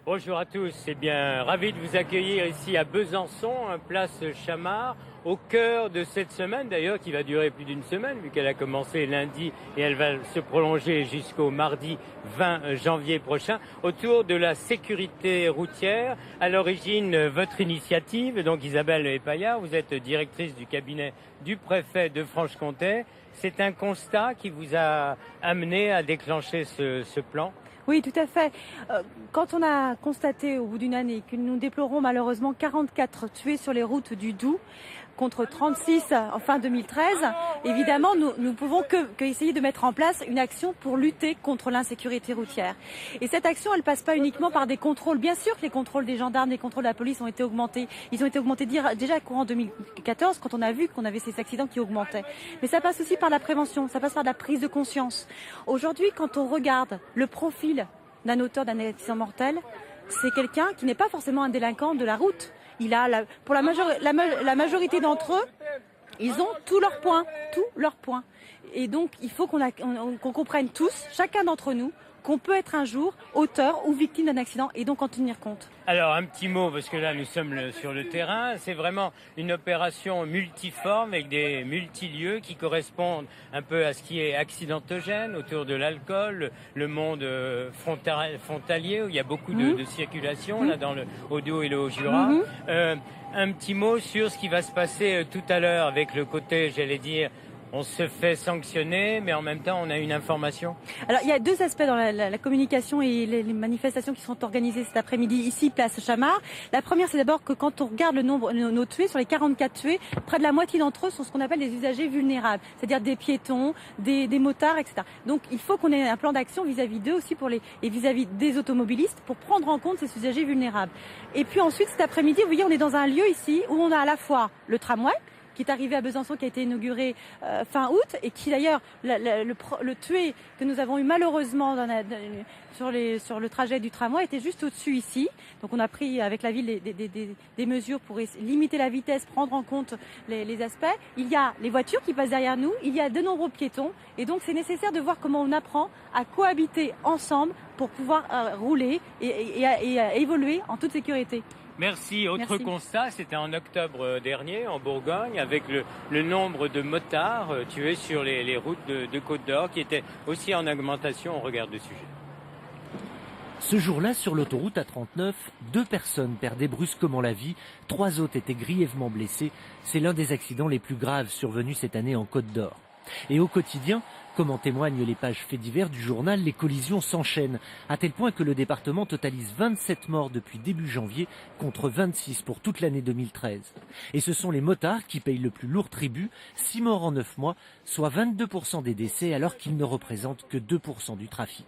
Bonjour à tous, c'est bien ravi de vous accueillir ici à Besançon, place Chamard, au cœur de cette semaine d'ailleurs qui va durer plus d'une semaine vu qu'elle a commencé lundi et elle va se prolonger jusqu'au mardi 20 janvier prochain autour de la sécurité routière. À l'origine, votre initiative, donc Isabelle Epaillard, vous êtes directrice du cabinet du préfet de Franche-Comté. C'est un constat qui vous a amené à déclencher ce plan ? Oui, tout à fait. Quand on a constaté au bout d'une année que nous déplorons malheureusement 44 tués sur les routes du Doubs, contre 36 en fin 2013, évidemment, nous pouvons que essayer de mettre en place une action pour lutter contre l'insécurité routière. Et cette action, elle passe pas uniquement par des contrôles. Bien sûr que les contrôles des gendarmes, les contrôles de la police ont été augmentés. Ils ont été augmentés déjà courant 2014, quand on a vu qu'on avait ces accidents qui augmentaient. Mais ça passe aussi par la prévention, ça passe par la prise de conscience. Aujourd'hui, quand on regarde le profil d'un auteur d'un accident mortel, c'est quelqu'un qui n'est pas forcément un délinquant de la route. Il a pour la majorité d'entre eux, ils ont tous leurs points. Et donc, il faut qu'on comprenne tous, chacun d'entre nous, qu'on peut être un jour auteur ou victime d'un accident et donc en tenir compte. Alors un petit mot, parce que là nous sommes sur le terrain, c'est vraiment une opération multiforme avec des multilieux qui correspondent un peu à ce qui est accidentogène autour de l'alcool, le monde frontalier où il y a beaucoup de circulation là dans le Haut-Doubs et le Haut-Jura. Un petit mot sur ce qui va se passer tout à l'heure avec le côté, j'allais dire, on se fait sanctionner, mais en même temps, on a une information. Alors, il y a deux aspects dans la communication et les manifestations qui sont organisées cet après-midi ici, place Chamard. La première, c'est d'abord que quand on regarde le nombre, nos tués, sur les 44 tués, près de la moitié d'entre eux sont ce qu'on appelle des usagers vulnérables, c'est-à-dire des piétons, des motards, etc. Donc, il faut qu'on ait un plan d'action vis-à-vis d'eux aussi et vis-à-vis des automobilistes pour prendre en compte ces usagers vulnérables. Et puis ensuite, cet après-midi, vous voyez, on est dans un lieu ici où on a à la fois le tramway, qui est arrivé à Besançon, qui a été inauguré fin août, et qui d'ailleurs, le tué que nous avons eu malheureusement sur le trajet du tramway était juste au-dessus ici. Donc on a pris avec la ville des mesures pour limiter la vitesse, prendre en compte les aspects. Il y a les voitures qui passent derrière nous, il y a de nombreux piétons, et donc c'est nécessaire de voir comment on apprend à cohabiter ensemble pour pouvoir rouler et évoluer en toute sécurité. Merci. Autre constat, c'était en octobre dernier en Bourgogne avec le nombre de motards tués sur les routes de Côte d'Or qui était aussi en augmentation. On regarde le sujet. Ce jour-là, sur l'autoroute A39, 2 personnes perdaient brusquement la vie, 3 autres étaient grièvement blessés. C'est l'un des accidents les plus graves survenus cette année en Côte d'Or. Et au quotidien, comme en témoignent les pages faits divers du journal, les collisions s'enchaînent, à tel point que le département totalise 27 morts depuis début janvier, contre 26 pour toute l'année 2013. Et ce sont les motards qui payent le plus lourd tribut, 6 morts en 9 mois, soit 22% des décès, alors qu'ils ne représentent que 2% du trafic.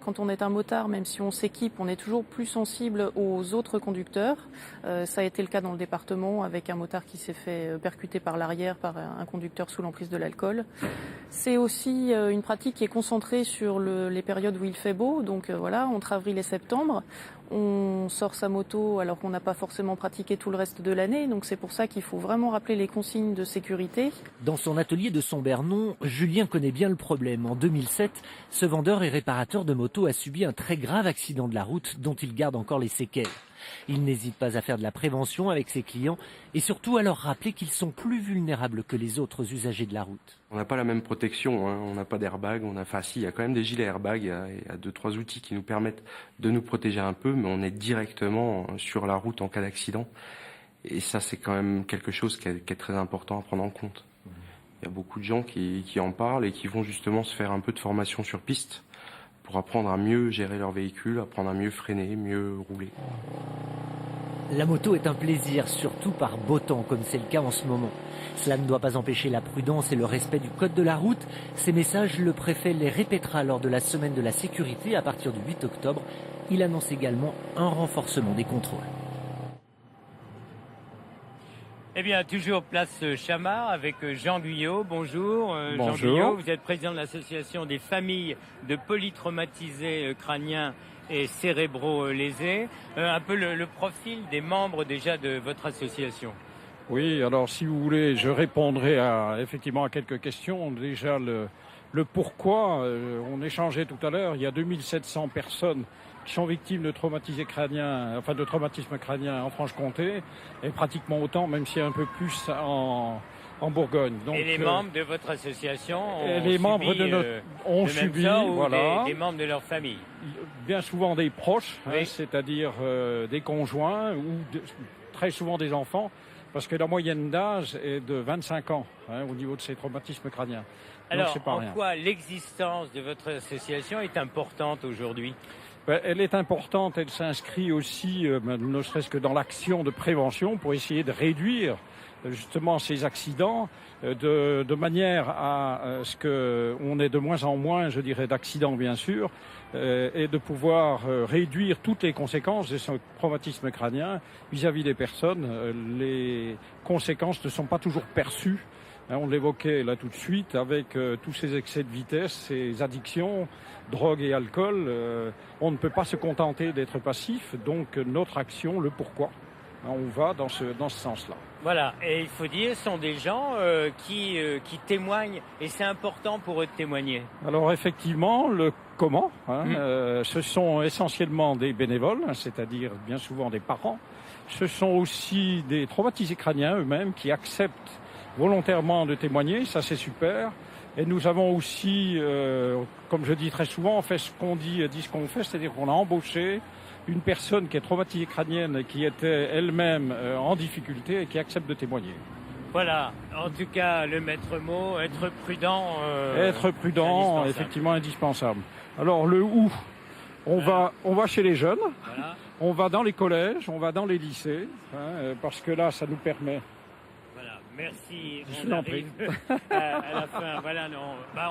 Quand on est un motard, même si on s'équipe, on est toujours plus sensible aux autres conducteurs. Ça a été le cas dans le département avec un motard qui s'est fait percuter par l'arrière par un conducteur sous l'emprise de l'alcool. C'est aussi une pratique qui est concentrée sur les périodes où il fait beau, donc voilà, entre avril et septembre. On sort sa moto alors qu'on n'a pas forcément pratiqué tout le reste de l'année, donc c'est pour ça qu'il faut vraiment rappeler les consignes de sécurité. Dans son atelier de Sombernon, Julien connaît bien le problème. En 2007, ce vendeur et réparateur de moto a subi un très grave accident de la route dont il garde encore les séquelles. Il n'hésite pas à faire de la prévention avec ses clients et surtout à leur rappeler qu'ils sont plus vulnérables que les autres usagers de la route. On n'a pas la même protection, on n'a pas d'airbag, il y a quand même des gilets airbag, il y a 2-3 outils qui nous permettent de nous protéger un peu, mais on est directement sur la route en cas d'accident. Et ça, c'est quand même quelque chose qui est très important à prendre en compte. Il y a beaucoup de gens qui en parlent et qui vont justement se faire un peu de formation sur piste pour apprendre à mieux gérer leur véhicule, apprendre à mieux freiner, mieux rouler. La moto est un plaisir, surtout par beau temps, comme c'est le cas en ce moment. Cela ne doit pas empêcher la prudence et le respect du code de la route. Ces messages, le préfet les répétera lors de la semaine de la sécurité à partir du 8 octobre. Il annonce également un renforcement des contrôles. Eh bien, toujours place Chamard avec Jean Guyot. Bonjour. Bonjour. Jean Guyot, vous êtes président de l'association des familles de polytraumatisés crâniens et cérébraux lésés. Un peu le profil des membres déjà de votre association. Oui, alors si vous voulez, je répondrai effectivement à quelques questions. Déjà, le pourquoi, on échangeait tout à l'heure, il y a 2700 personnes qui sont victimes de traumatismes crâniens en Franche-Comté, et pratiquement autant, même s'il y a un peu plus en Bourgogne. Donc, et les membres de votre association ont subi des membres de leur famille. Bien souvent des proches, oui. C'est-à-dire des conjoints ou très souvent des enfants, parce que la moyenne d'âge est de 25 ans au niveau de ces traumatismes crâniens. Alors, donc, c'est pas rien. Quoi l'existence de votre association est importante aujourd'hui? Elle est importante, elle s'inscrit aussi, ne serait-ce que dans l'action de prévention, pour essayer de réduire justement ces accidents, de manière à ce qu'on ait de moins en moins, je dirais, d'accidents bien sûr, et de pouvoir réduire toutes les conséquences de ce traumatisme crânien vis-à-vis des personnes. Les conséquences ne sont pas toujours perçues. On l'évoquait là tout de suite avec tous ces excès de vitesse, ces addictions, drogue et alcool. On ne peut pas se contenter d'être passif, donc notre action, le pourquoi, on va dans ce sens-là. Voilà, et il faut dire, ce sont des gens qui témoignent, et c'est important pour eux de témoigner. Alors effectivement, le comment, ce sont essentiellement des bénévoles, c'est-à-dire bien souvent des parents. Ce sont aussi des traumatisés crâniens eux-mêmes qui acceptent volontairement de témoigner, ça c'est super. Et nous avons aussi, comme je dis très souvent, on fait ce qu'on dit ce qu'on fait, c'est-à-dire qu'on a embauché une personne qui est traumatisée crânienne et qui était elle-même en difficulté et qui accepte de témoigner. Voilà, en tout cas, le maître mot, être prudent. Être prudent, effectivement indispensable. Alors le où, on va chez les jeunes, voilà. On va dans les collèges, on va dans les lycées, parce que là, ça nous permet. Merci. On arrive à la fin. Voilà,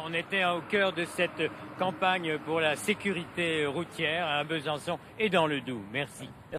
on était au cœur de cette campagne pour la sécurité routière à Besançon et dans le Doubs. Merci.